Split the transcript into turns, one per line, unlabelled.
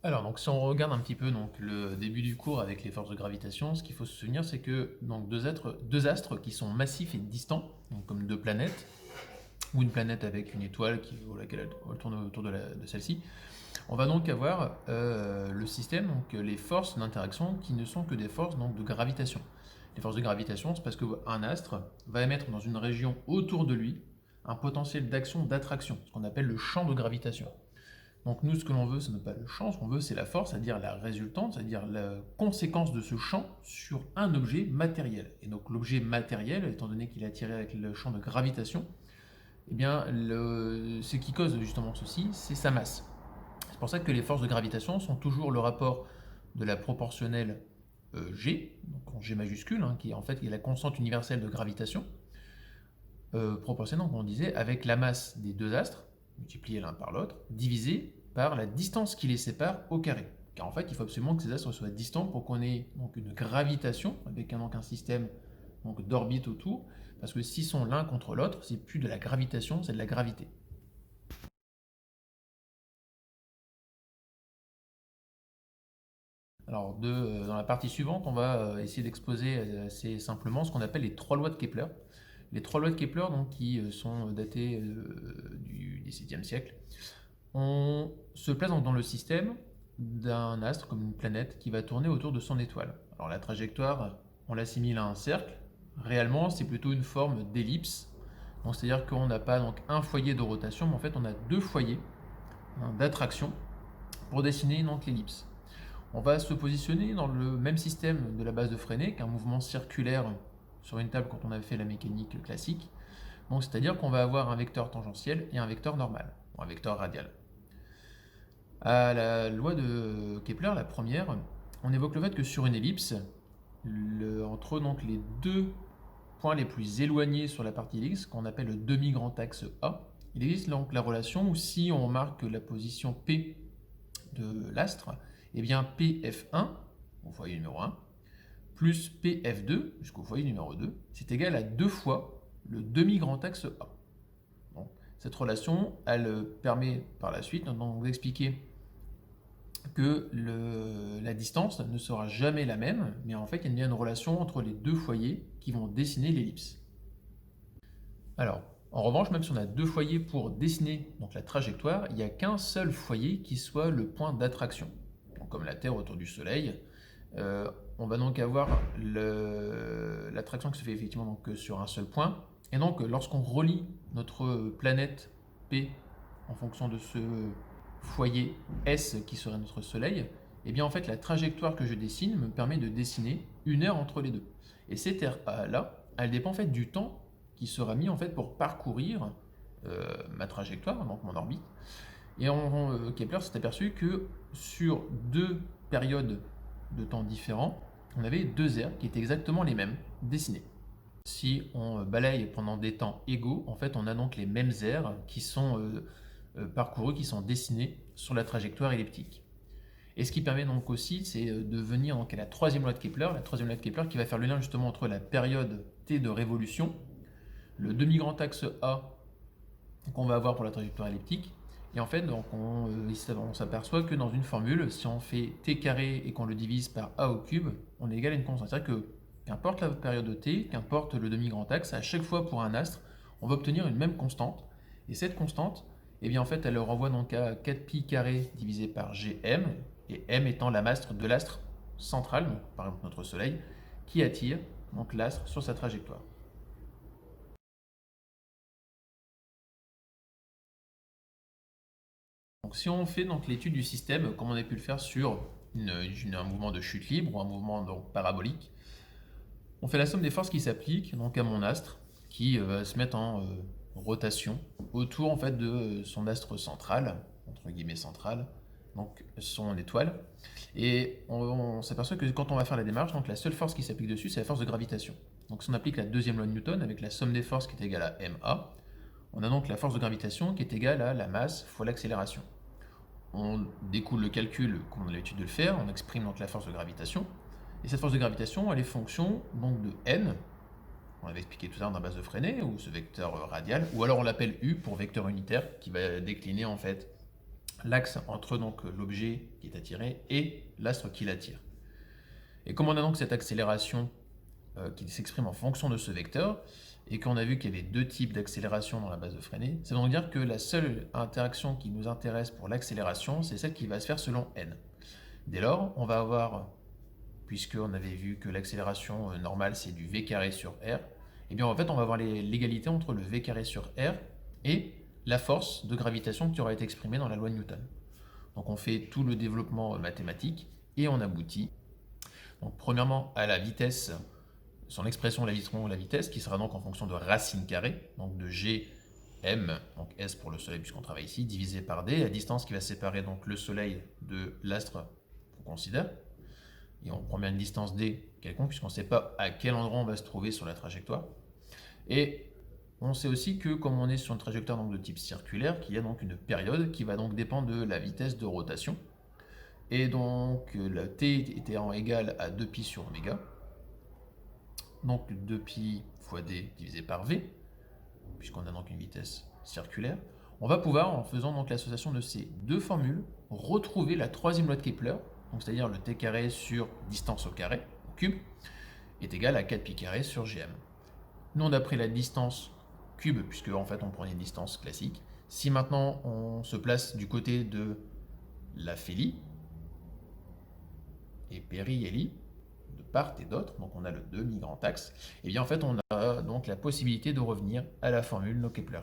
Alors, donc, si on regarde un petit peu donc, le début du cours avec les forces de gravitation, ce qu'il faut se souvenir, c'est que donc, deux astres qui sont massifs et distants, donc, comme deux planètes, ou une planète avec une étoile laquelle elle tourne autour de celle-ci, on va donc avoir le système, donc les forces d'interaction qui ne sont que des forces donc, de gravitation. Les forces de gravitation, c'est parce qu'un astre va émettre dans une région autour de lui un potentiel d'action, d'attraction, ce qu'on appelle le champ de gravitation. Donc nous, ce que l'on veut, ce n'est pas le champ, ce qu'on veut, c'est la force, c'est-à-dire la résultante, c'est-à-dire la conséquence de ce champ sur un objet matériel. Et donc l'objet matériel, étant donné qu'il est attiré avec le champ de gravitation, eh bien, ce qui cause justement ceci, c'est sa masse. C'est pour ça que les forces de gravitation sont toujours le rapport de la proportionnelle G, donc en G majuscule, hein, qui est en fait la constante universelle de gravitation, proportionnelle, comme on disait, avec la masse des deux astres, multipliée l'un par l'autre, divisée par la distance qui les sépare au carré. Car en fait, il faut absolument que ces astres soient distants pour qu'on ait donc une gravitation, avec un système d'orbite autour, parce que s'ils sont l'un contre l'autre, c'est plus de la gravitation, c'est de la gravité. Alors, dans la partie suivante, on va essayer d'exposer assez simplement ce qu'on appelle les trois lois de Kepler. Les trois lois de Kepler, donc, qui sont datées du XVIIe siècle, on se place donc dans le système d'un astre, comme une planète, qui va tourner autour de son étoile. Alors la trajectoire, on l'assimile à un cercle. Réellement, c'est plutôt une forme d'ellipse. C'est-à-dire qu'on n'a pas donc un foyer de rotation, mais en fait on a deux foyers d'attraction pour dessiner donc l'ellipse. On va se positionner dans le même système de la base de Freinet qu'un mouvement circulaire sur une table quand on avait fait la mécanique classique. Donc c'est-à-dire qu'on va avoir un vecteur tangentiel et un vecteur normal, ou un vecteur radial. À la loi de Kepler, la première, on évoque le fait que sur une ellipse, entre donc les deux points les plus éloignés sur la partie ellipse, qu'on appelle le demi-grand axe A, il existe donc la relation où si on marque la position P de l'astre, eh bien PF1, au foyer numéro 1, plus PF2 jusqu'au foyer numéro 2, c'est égal à 2 fois le demi-grand axe A. Bon, cette relation, elle permet par la suite d'expliquer que la distance ne sera jamais la même, mais en fait il y a bien une relation entre les deux foyers qui vont dessiner l'ellipse. Alors, en revanche, même si on a deux foyers pour dessiner donc, la trajectoire, il n'y a qu'un seul foyer qui soit le point d'attraction. Comme la Terre autour du Soleil, on va donc avoir l'attraction qui se fait effectivement donc, sur un seul point. Et donc, lorsqu'on relie notre planète P en fonction de ce foyer S qui serait notre Soleil, et bien en fait la trajectoire que je dessine me permet de dessiner une heure entre les deux. Et cette heure-là, elle dépend en fait du temps qui sera mis en fait pour parcourir ma trajectoire, donc mon orbite. Et Kepler s'est aperçu que sur deux périodes de temps différents, on avait deux aires qui étaient exactement les mêmes, dessinées. Si on balaye pendant des temps égaux, en fait, on a donc les mêmes aires qui sont parcourues, qui sont dessinées sur la trajectoire elliptique. Et ce qui permet donc aussi, c'est de venir donc à la troisième loi de Kepler, qui va faire le lien justement entre la période T de révolution, le demi-grand axe A qu'on va avoir pour la trajectoire elliptique, et en fait, donc on s'aperçoit que dans une formule, si on fait t carré et qu'on le divise par a au cube, on est égal à une constante. C'est-à-dire que qu'importe la période de t, qu'importe le demi-grand axe, à chaque fois pour un astre, on va obtenir une même constante. Et cette constante, eh bien en fait, elle renvoie donc à 4pi carré divisé par gm, et m étant la masse de l'astre central, donc par exemple notre Soleil, qui attire donc l'astre sur sa trajectoire. Donc, si on fait donc l'étude du système, comme on a pu le faire sur un mouvement de chute libre ou un mouvement donc, parabolique, on fait la somme des forces qui s'appliquent donc à mon astre, qui va se mettre en rotation autour en fait de son astre central, entre guillemets central, donc son étoile. Et on s'aperçoit que quand on va faire la démarche, donc la seule force qui s'applique dessus, c'est la force de gravitation. Donc si on applique la deuxième loi de Newton avec la somme des forces qui est égale à ma, on a donc la force de gravitation qui est égale à la masse fois l'accélération. On découle le calcul comme on a l'habitude de le faire, on exprime donc la force de gravitation, et cette force de gravitation, elle est fonction donc de n, on l'avait expliqué tout à l'heure dans la base de Freinet, ou ce vecteur radial, ou alors on l'appelle u pour vecteur unitaire, qui va décliner en fait l'axe entre donc l'objet qui est attiré et l'astre qui l'attire. Et comme on a donc cette accélération qui s'exprime en fonction de ce vecteur, et qu'on a vu qu'il y avait deux types d'accélération dans la base de Freinet, ça veut dire que la seule interaction qui nous intéresse pour l'accélération, c'est celle qui va se faire selon n. Dès lors, on va avoir, puisqu'on avait vu que l'accélération normale c'est du v carré sur r, et bien en fait on va avoir l'égalité entre le v carré sur r et la force de gravitation qui aura été exprimée dans la loi de Newton. Donc on fait tout le développement mathématique et on aboutit. Donc premièrement à la vitesse, son expression la vitesse, qui sera donc en fonction de racine carrée, donc de g m, donc s pour le soleil puisqu'on travaille ici, divisé par d, la distance qui va séparer donc le soleil de l'astre qu'on considère. Et on prend bien une distance d quelconque puisqu'on ne sait pas à quel endroit on va se trouver sur la trajectoire. Et on sait aussi que comme on est sur une trajectoire donc de type circulaire, qu'il y a donc une période qui va donc dépendre de la vitesse de rotation. Et donc le t étant égal à 2pi sur oméga, donc 2pi fois d divisé par v, puisqu'on a donc une vitesse circulaire, on va pouvoir, en faisant donc l'association de ces deux formules, retrouver la troisième loi de Kepler, donc c'est-à-dire le t carré sur distance au carré, au cube, est égal à 4pi carré sur gm. Nous on a pris la distance cube, puisque en fait on prenait une distance classique. Si maintenant on se place du côté de la Félie et périhélie, de part et d'autre, donc on a le demi-grand axe, et bien en fait on a donc la possibilité de revenir à la formule de Kepler.